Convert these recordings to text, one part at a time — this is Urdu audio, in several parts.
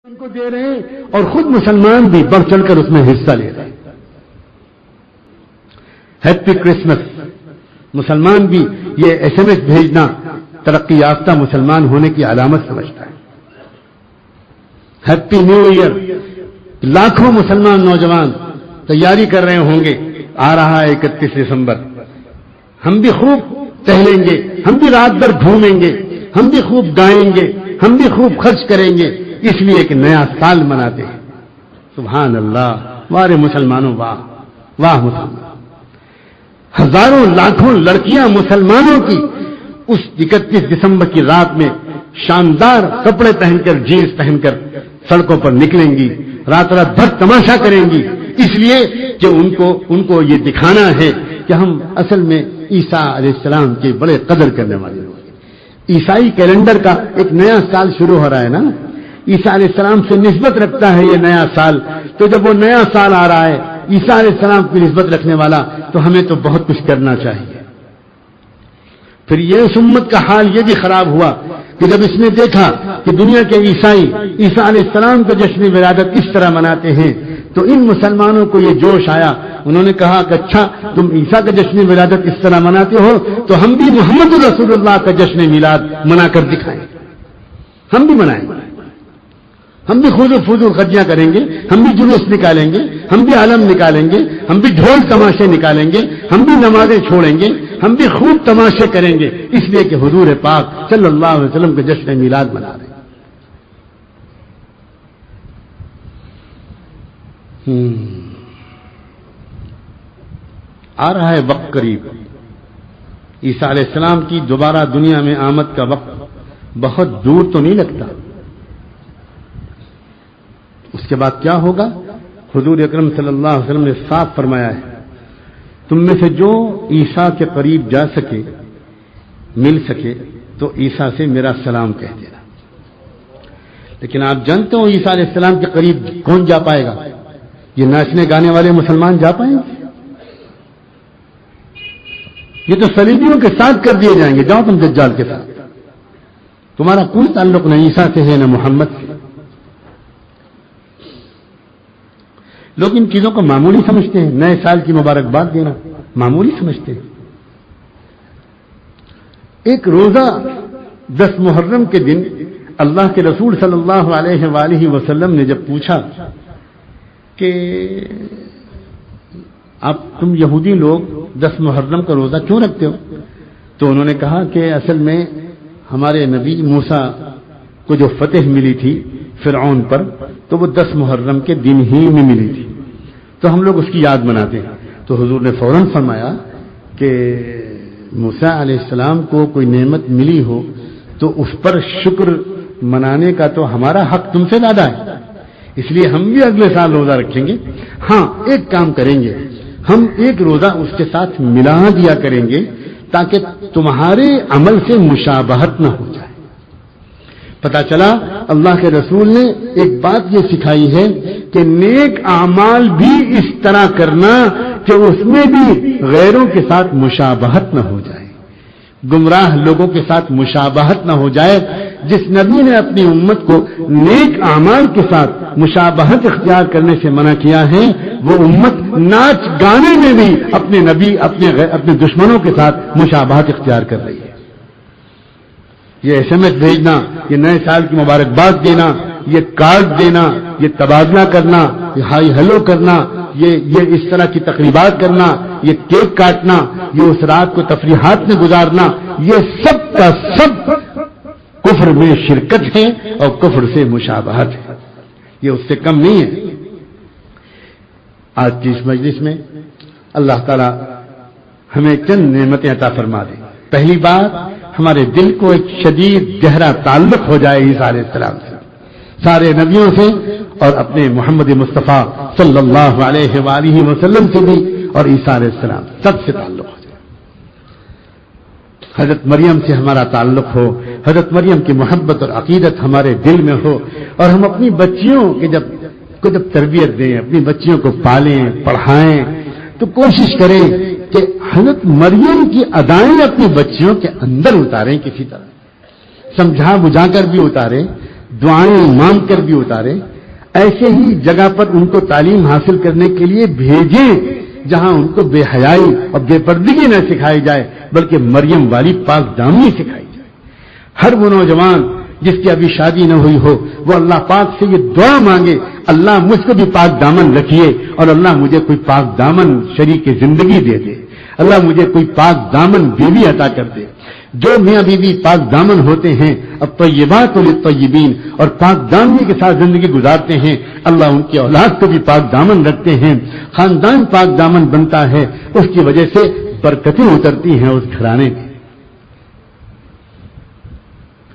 ان کو دے رہے ہیں اور خود مسلمان بھی بڑھ چڑھ کر اس میں حصہ لے رہے ہیں. Happy Christmas. مسلمان بھی یہ ایس ایم ایس بھیجنا ترقی یافتہ مسلمان ہونے کی علامت سمجھتا ہے. Happy new year. لاکھوں مسلمان نوجوان تیاری کر رہے ہوں گے. آ رہا ہے 31 دسمبر. ہم بھی خوب ٹہلیں گے, ہم بھی رات بھر گھومیں گے, ہم بھی خوب گائیں گے, ہم بھی خوب خرچ کریں گے, اس لیے کہ نیا سال مناتے ہیں. سبحان اللہ. ہمارے مسلمانوں, واہ واہ مسلمان. ہزاروں لاکھوں لڑکیاں مسلمانوں کی اس 31 دسمبر کی رات میں شاندار کپڑے پہن کر, جینس پہن کر سڑکوں پر نکلیں گی, رات رات بھر تماشا کریں گی, اس لیے کہ ان کو یہ دکھانا ہے کہ ہم اصل میں عیسیٰ علیہ السلام کے بڑے قدر کرنے والے لوگ ہیں. عیسائی کیلنڈر کا ایک نیا سال شروع ہو رہا ہے نا, عیسیٰ علیہ السلام سے نسبت رکھتا ہے یہ نیا سال. تو جب وہ نیا سال آ رہا ہے عیسیٰ علیہ السلام کی نسبت رکھنے والا, تو ہمیں تو بہت کچھ کرنا چاہیے. پھر یہ اس امت کا حال یہ بھی خراب ہوا کہ جب اس نے دیکھا کہ دنیا کے عیسائی عیسیٰ علیہ السلام کا جشن ولادت اس طرح مناتے ہیں, تو ان مسلمانوں کو یہ جوش آیا. انہوں نے کہا کہ اچھا تم عیسیٰ کا جشن ولادت اس طرح مناتے ہو تو ہم بھی محمد رسول اللہ کا جشن میلاد منا کر دکھائیں, ہم بھی منائیں گے, ہم بھی خود فضول خرچیاں کریں گے, ہم بھی جلوس نکالیں گے, ہم بھی علم نکالیں گے, ہم بھی ڈھول تماشے نکالیں گے, ہم بھی نمازیں چھوڑیں گے, ہم بھی خوب تماشے کریں گے, اس لیے کہ حضور پاک صلی اللہ علیہ وسلم کے جشن میلاد منا رہے ہیں. آ رہا ہے وقت قریب. عیسیٰ علیہ السلام کی دوبارہ دنیا میں آمد کا وقت بہت دور تو نہیں لگتا. اس کے بعد کیا ہوگا؟ حضور اکرم صلی اللہ علیہ وسلم نے صاف فرمایا ہے, تم میں سے جو عیسیٰ کے قریب جا سکے, مل سکے, تو عیسیٰ سے میرا سلام کہہ دینا. لیکن آپ جانتے ہو عیسیٰ علیہ السلام کے قریب کون جا پائے گا؟ یہ ناچنے گانے والے مسلمان جا پائیں گے؟ یہ تو صلیبیوں کے ساتھ کر دیے جائیں گے. جاؤ تم دجال کے ساتھ, تمہارا کوئی تعلق نہ عیسیٰ سے ہے نہ محمد سے. لوگ ان چیزوں کو معمولی سمجھتے ہیں. نئے سال کی مبارکباد دینا معمولی سمجھتے ہیں. ایک روزہ 10 محرم کے دن اللہ کے رسول صلی اللہ علیہ وآلہ وسلم نے جب پوچھا کہ تم یہودی لوگ 10 محرم کا روزہ کیوں رکھتے ہو, تو انہوں نے کہا کہ اصل میں ہمارے نبی موسیٰ کو جو فتح ملی تھی فرعون پر, تو وہ 10 محرم کے دن ہی میں ملی تھی, تو ہم لوگ اس کی یاد مناتے ہیں. تو حضور نے فوراً فرمایا کہ موسیٰ علیہ السلام کو کوئی نعمت ملی ہو تو اس پر شکر منانے کا تو ہمارا حق تم سے زیادہ ہے, اس لیے ہم بھی اگلے سال روزہ رکھیں گے. ہاں ایک کام کریں گے, ہم ایک روزہ اس کے ساتھ ملا دیا کریں گے تاکہ تمہارے عمل سے مشابہت نہ ہو جائے. پتا چلا اللہ کے رسول نے ایک بات یہ سکھائی ہے کہ نیک اعمال بھی اس طرح کرنا کہ اس میں بھی غیروں کے ساتھ مشابہت نہ ہو جائے, گمراہ لوگوں کے ساتھ مشابہت نہ ہو جائے. جس نبی نے اپنی امت کو نیک اعمال کے ساتھ مشابہت اختیار کرنے سے منع کیا ہے, وہ امت ناچ گانے میں بھی اپنے نبی اپنے دشمنوں کے ساتھ مشابہت اختیار کر رہی ہے. یہ ایس ایم ایس بھیجنا, یہ نئے سال کی مبارکباد دینا, یہ کارڈ دینا, یہ تبادلہ کرنا, یہ ہائی ہیلو کرنا, یہ اس طرح کی تقریبات کرنا, یہ کیک کاٹنا, یہ اس رات کو تفریحات میں گزارنا, یہ سب کا سب کفر میں شرکت ہے اور کفر سے مشابہت ہے. یہ اس سے کم نہیں ہے. آج کی اس مجلس میں اللہ تعالی ہمیں چند نعمتیں عطا فرما دے. پہلی بات, ہمارے دل کو ایک شدید گہرا تعلق ہو جائے عیسیٰ علیہ السلام سے, سارے نبیوں سے, اور اپنے محمد مصطفیٰ صلی اللہ علیہ وآلہ وسلم سے بھی, اور عیسیٰ علیہ السلام سب سے تعلق ہو جائے. حضرت مریم سے ہمارا تعلق ہو, حضرت مریم کی محبت اور عقیدت ہمارے دل میں ہو, اور ہم اپنی بچیوں کے جب تربیت دیں, اپنی بچیوں کو پالیں پڑھائیں, تو کوشش کریں کہ حضرت مریم کی ادائیں اپنی بچیوں کے اندر اتاریں, کسی طرح سمجھا بجھا کر بھی اتاریں, دعائیں مانگ کر بھی اتارے، ایسے ہی جگہ پر ان کو تعلیم حاصل کرنے کے لیے بھیجیں جہاں ان کو بے حیائی اور بے پردگی نہ سکھائی جائے بلکہ مریم والی پاک دامنی سکھائی جائے۔ ہر وہ نوجوان جس کی ابھی شادی نہ ہوئی ہو وہ اللہ پاک سے یہ دعا مانگے، اللہ مجھ کو بھی پاک دامن رکھیے اور اللہ مجھے کوئی پاک دامن شریک زندگی دے دے، اللہ مجھے کوئی پاک دامن بیوی عطا کر دے۔ جو میاں بیوی پاک دامن ہوتے ہیں الطیبات للطیبین اور پاک دامنی کے ساتھ زندگی گزارتے ہیں، اللہ ان کی اولاد کو بھی پاک دامن رکھتے ہیں، خاندان پاک دامن بنتا ہے، اس کی وجہ سے برکتیں اترتی ہیں اس گھرانے میں۔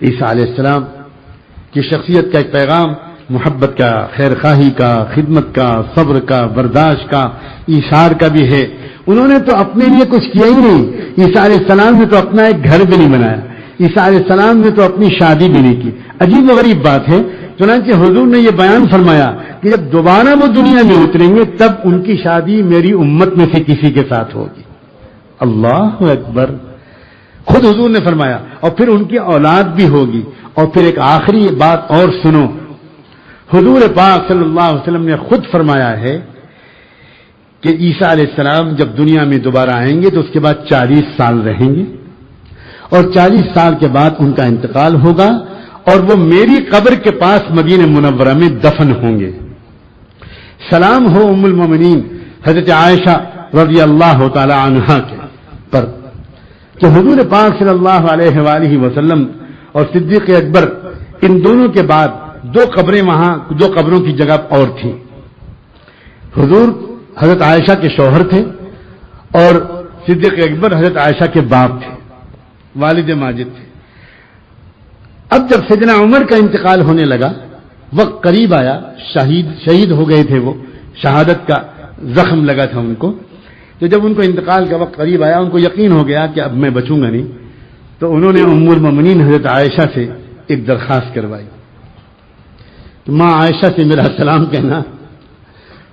عیسیٰ علیہ السلام کی شخصیت کا ایک پیغام محبت کا، خیر خواہی کا، خدمت کا، صبر کا، برداشت کا، ایثار کا بھی ہے۔ انہوں نے تو اپنے لیے کچھ کیا ہی نہیں۔ عیسیٰ علیہ السلام نے تو اپنا ایک گھر بھی نہیں بنایا، عیسیٰ علیہ السلام نے تو اپنی شادی بھی نہیں کی۔ عجیب و غریب بات ہے، چنانچہ حضور نے یہ بیان فرمایا کہ جب دوبارہ وہ دنیا میں اتریں گے تب ان کی شادی میری امت میں سے کسی کے ساتھ ہوگی۔ اللہ اکبر، خود حضور نے فرمایا، اور پھر ان کی اولاد بھی ہوگی۔ اور پھر ایک آخری بات اور سنو، حضور پاک صلی اللہ علیہ وسلم نے خود فرمایا ہے کہ عیسیٰ علیہ السلام جب دنیا میں دوبارہ آئیں گے تو اس کے بعد 40 سال رہیں گے اور 40 سال کے بعد ان کا انتقال ہوگا اور وہ میری قبر کے پاس مدینہ منورہ میں دفن ہوں گے۔ سلام ہو ام المومنین حضرت عائشہ رضی اللہ تعالی عنہا کے پر کہ حضور پاک صلی اللہ علیہ وآلہ وسلم اور صدیق اکبر ان دونوں کے بعد دو قبریں وہاں، دو قبروں کی جگہ اور تھی۔ حضور حضرت عائشہ کے شوہر تھے اور صدیق اکبر حضرت عائشہ کے باپ تھے، والد ماجد تھے۔ اب جب سیدنا عمر کا انتقال ہونے لگا، وقت قریب آیا، شہید ہو گئے تھے، وہ شہادت کا زخم لگا تھا ان کو، تو جب ان کو انتقال کا وقت قریب آیا ان کو یقین ہو گیا کہ اب میں بچوں گا نہیں، تو انہوں نے ام المومنین حضرت عائشہ سے ایک درخواست کروائی کہ ماں عائشہ سے میرا سلام کہنا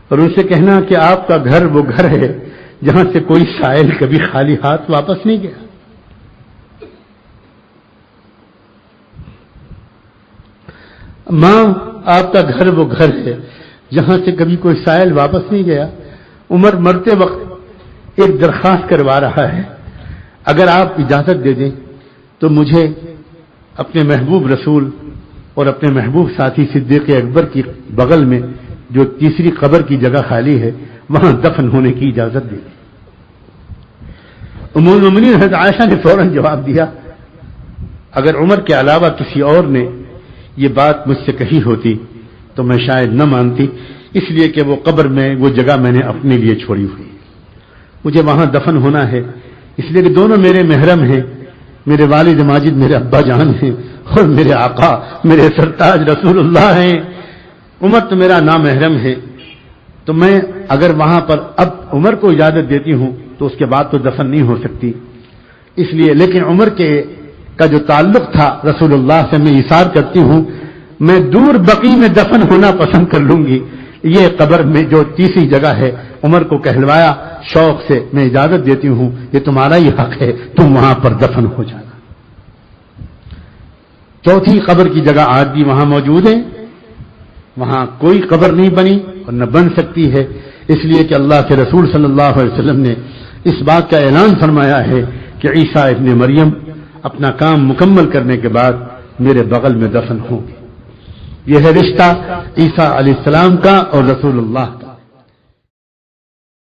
اور ان سے کہنا کہ آپ کا گھر وہ گھر ہے جہاں سے کوئی سائل کبھی خالی ہاتھ واپس نہیں گیا۔ ماں آپ کا گھر وہ گھر ہے جہاں سے کبھی کوئی سائل واپس نہیں گیا۔ عمر مرتے وقت ایک درخواست کروا رہا ہے، اگر آپ اجازت دے دیں تو مجھے اپنے محبوب رسول اور اپنے محبوب ساتھی صدیق اکبر کی بغل میں جو تیسری قبر کی جگہ خالی ہے وہاں دفن ہونے کی اجازت دے دیں۔ ام المومنین حضرت عائشہ نے فوراً جواب دیا، اگر عمر کے علاوہ کسی اور نے یہ بات مجھ سے کہی ہوتی تو میں شاید نہ مانتی، اس لیے کہ وہ قبر میں وہ جگہ میں نے اپنے لیے چھوڑی ہوئی، مجھے وہاں دفن ہونا ہے، اس لیے کہ دونوں میرے محرم ہیں، میرے والد ماجد میرے ابا جان ہیں اور میرے آقا میرے سرتاج رسول اللہ ہیں۔ عمر تو میرا نامحرم ہے، تو میں اگر وہاں پر اب عمر کو اجازت دیتی ہوں تو اس کے بعد تو دفن نہیں ہو سکتی، اس لیے لیکن عمر کا جو تعلق تھا رسول اللہ سے میں ایثار کرتی ہوں، میں دور بقی میں دفن ہونا پسند کر لوں گی۔ یہ قبر میں جو تیسری جگہ ہے عمر کو کہلوایا شوق سے، میں اجازت دیتی ہوں، یہ تمہارا ہی حق ہے، تم وہاں پر دفن ہو جانا۔ چوتھی قبر کی جگہ آج بھی وہاں موجود ہے، وہاں کوئی قبر نہیں بنی اور نہ بن سکتی ہے، اس لیے کہ اللہ کے رسول صلی اللہ علیہ وسلم نے اس بات کا اعلان فرمایا ہے کہ عیسیٰ ابن مریم اپنا کام مکمل کرنے کے بعد میرے بغل میں دفن ہوں گے۔ یہ ہے رشتہ عیسیٰ علیہ السلام کا اور رسول اللہ کا۔